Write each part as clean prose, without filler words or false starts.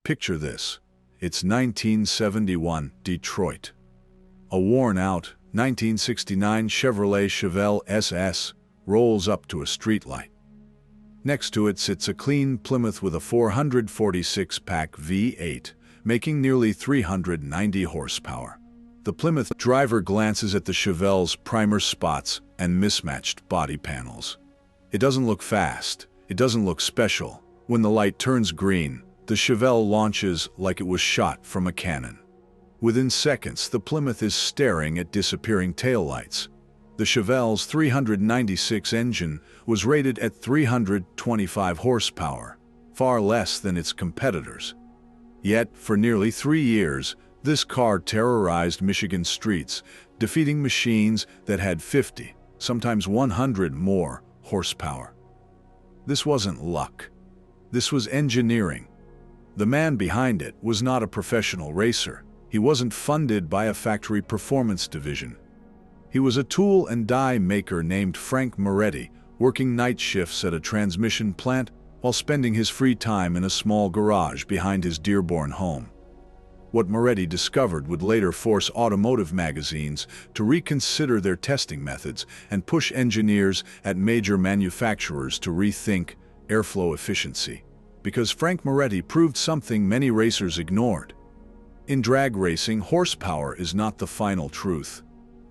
Picture this. It's 1971, Detroit. A worn-out 1969 Chevrolet Chevelle SS rolls up to a streetlight. Next to it sits a clean Plymouth with a 446-pack V8, making nearly 390 horsepower. The Plymouth driver glances at the Chevelle's primer spots and mismatched body panels. It doesn't look fast. It doesn't look special. When the light turns green, the Chevelle launches like it was shot from a cannon. Within seconds, the Plymouth is staring at disappearing taillights. The Chevelle's 396 engine was rated at 325 horsepower, far less than its competitors. Yet, for nearly 3 years, this car terrorized Michigan streets, defeating machines that had 50, sometimes 100 more horsepower. This wasn't luck. This was engineering. The man behind it was not a professional racer. He wasn't funded by a factory performance division. He was a tool and die maker named Frank Moretti, working night shifts at a transmission plant while spending his free time in a small garage behind his Dearborn home. What Moretti discovered would later force automotive magazines to reconsider their testing methods and push engineers at major manufacturers to rethink airflow efficiency. Because Frank Moretti proved something many racers ignored. In drag racing, horsepower is not the final truth.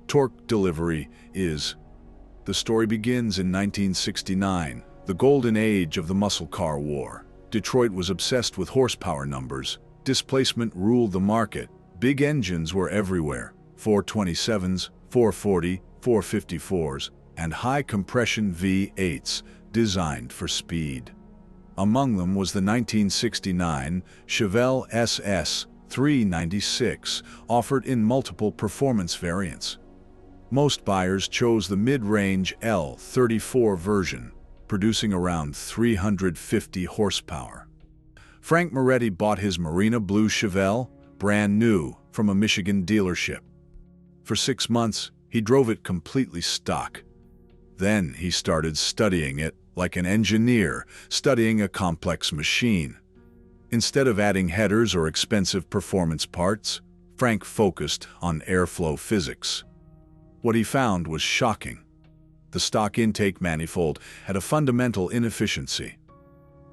Torque delivery is. The story begins in 1969, the golden age of the muscle car war. Detroit was obsessed with horsepower numbers. Displacement ruled the market. Big engines were everywhere. 427s, 440, 454s, and high-compression V8s designed for speed. Among them was the 1969 Chevelle SS 396, offered in multiple performance variants. Most buyers chose the mid-range L34 version, producing around 350 horsepower. Frank Moretti bought his Marina Blue Chevelle, brand new, from a Michigan dealership. For 6 months, he drove it completely stock. Then he started studying it like an engineer studying a complex machine. Instead of adding headers or expensive performance parts, Frank focused on airflow physics. What he found was shocking. The stock intake manifold had a fundamental inefficiency.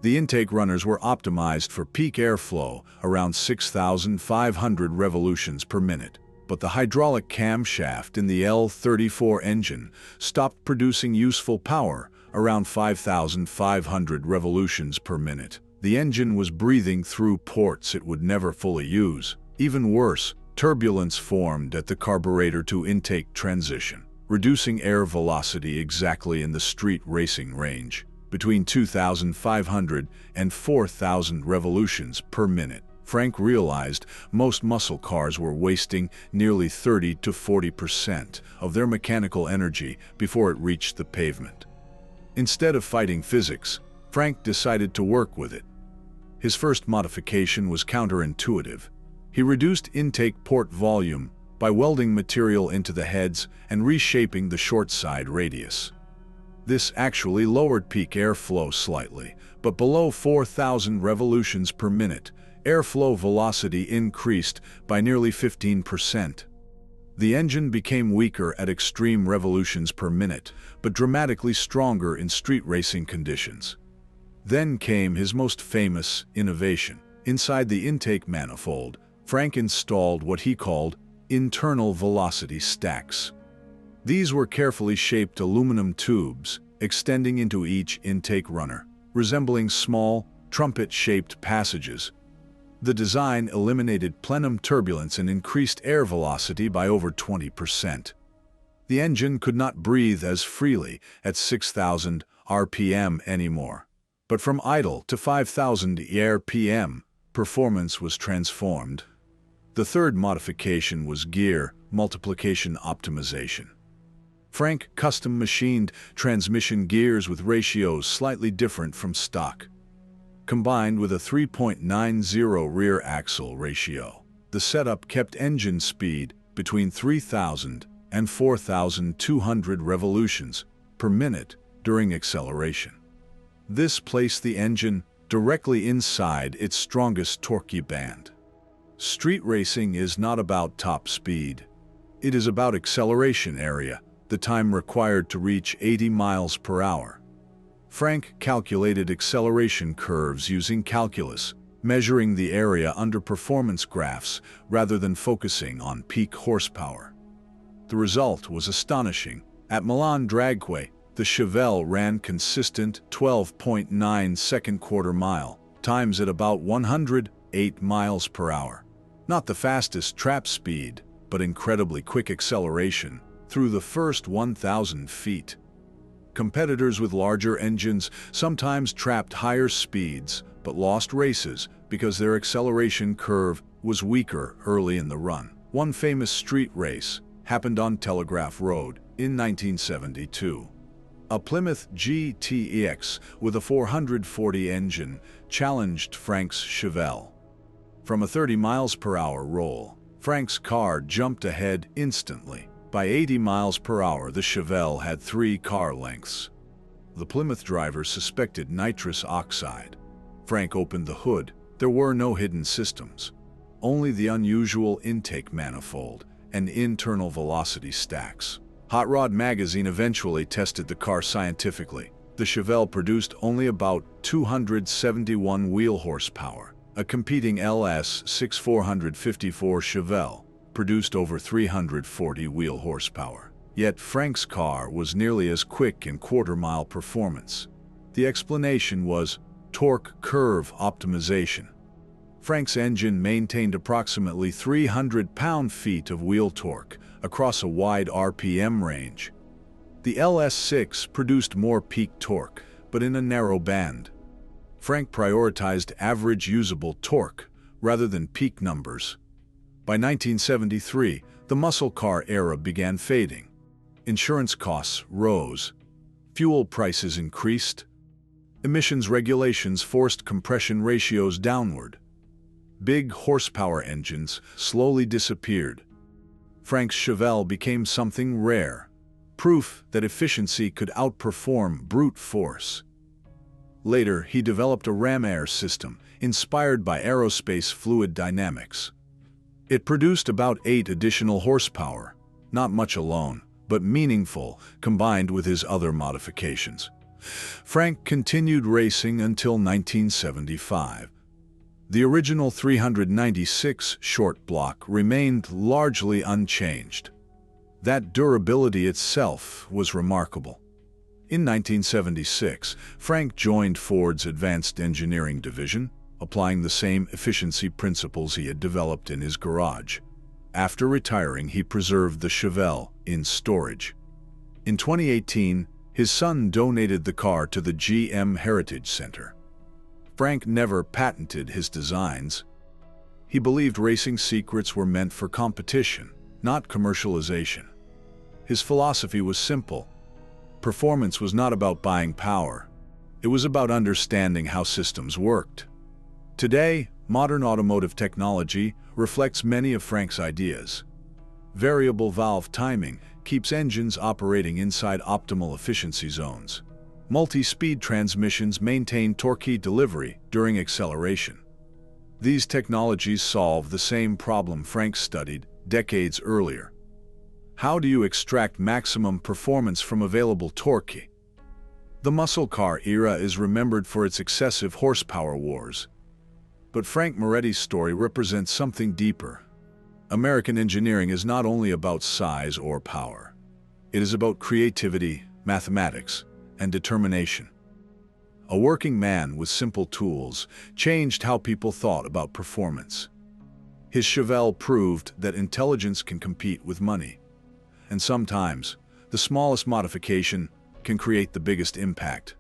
The intake runners were optimized for peak airflow around 6,500 revolutions per minute, but the hydraulic camshaft in the L34 engine stopped producing useful power around 5,500 revolutions per minute. The engine was breathing through ports it would never fully use. Even worse, turbulence formed at the carburetor-to-intake transition, reducing air velocity exactly in the street racing range, between 2,500 and 4,000 revolutions per minute. Frank realized most muscle cars were wasting nearly 30 to 40% of their mechanical energy before it reached the pavement. Instead of fighting physics, Frank decided to work with it. His first modification was counterintuitive. He reduced intake port volume by welding material into the heads and reshaping the short side radius. This actually lowered peak airflow slightly, but below 4,000 revolutions per minute, airflow velocity increased by nearly 15%. The engine became weaker at extreme revolutions per minute, but dramatically stronger in street racing conditions. Then came his most famous innovation. Inside the intake manifold, Frank installed what he called internal velocity stacks. These were carefully shaped aluminum tubes extending into each intake runner, resembling small, trumpet-shaped passages. The design eliminated plenum turbulence and increased air velocity by over 20%. The engine could not breathe as freely at 6,000 RPM anymore. But from idle to 5,000 RPM, performance was transformed. The third modification was gear multiplication optimization. Frank custom-machined transmission gears with ratios slightly different from stock. Combined with a 3.90 rear axle ratio, the setup kept engine speed between 3,000 and 4,200 revolutions per minute during acceleration. This placed the engine directly inside its strongest torquey band. Street racing is not about top speed. It is about acceleration area, the time required to reach 80 miles per hour. Frank calculated acceleration curves using calculus, measuring the area under performance graphs rather than focusing on peak horsepower. The result was astonishing. At Milan Dragway, the Chevelle ran consistent 12.9 second quarter mile times at about 108 miles per hour. Not the fastest trap speed, but incredibly quick acceleration through the first 1,000 feet. Competitors with larger engines sometimes trapped higher speeds but lost races because their acceleration curve was weaker early in the run. One famous street race happened on Telegraph Road in 1972. A Plymouth GTEX with a 440 engine challenged Frank's Chevelle. From a 30 miles per hour roll, Frank's car jumped ahead instantly. By 80 miles per hour, the Chevelle had 3 car lengths. The Plymouth driver suspected nitrous oxide. Frank opened the hood. There were no hidden systems, only the unusual intake manifold and internal velocity stacks. Hot Rod magazine eventually tested the car scientifically. The Chevelle produced only about 271 wheel horsepower. A competing LS 6454 Chevelle produced over 340 wheel horsepower. Yet Frank's car was nearly as quick in quarter-mile performance. The explanation was torque curve optimization. Frank's engine maintained approximately 300 pound-feet of wheel torque across a wide RPM range. The LS6 produced more peak torque, but in a narrow band. Frank prioritized average usable torque rather than peak numbers. By 1973, the muscle car era began fading. Insurance costs rose. Fuel prices increased. Emissions regulations forced compression ratios downward. Big horsepower engines slowly disappeared. Frank's Chevelle became something rare, proof that efficiency could outperform brute force. Later, he developed a ram air system inspired by aerospace fluid dynamics. It produced about 8 additional horsepower, not much alone, but meaningful combined with his other modifications. Frank continued racing until 1975. The original 396 short block remained largely unchanged. That durability itself was remarkable. In 1976, Frank joined Ford's Advanced Engineering Division, applying the same efficiency principles he had developed in his garage. After retiring, he preserved the Chevelle in storage. In 2018, his son donated the car to the GM Heritage Center. Frank never patented his designs. He believed racing secrets were meant for competition, not commercialization. His philosophy was simple. Performance was not about buying power. It was about understanding how systems worked. Today, modern automotive technology reflects many of Frank's ideas. Variable valve timing keeps engines operating inside optimal efficiency zones. Multi-speed transmissions maintain torque delivery during acceleration. These technologies solve the same problem Frank studied decades earlier. How do you extract maximum performance from available torque? The muscle car era is remembered for its excessive horsepower wars. But Frank Moretti's story represents something deeper. American engineering is not only about size or power. It is about creativity, mathematics, and determination. A working man with simple tools changed how people thought about performance. His Chevelle proved that intelligence can compete with money. And sometimes, the smallest modification can create the biggest impact.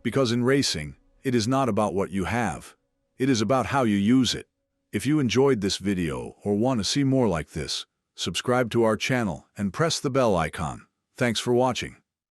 Because in racing, it is not about what you have. It is about how you use it. If you enjoyed this video or want to see more like this, subscribe to our channel and press the bell icon. Thanks for watching.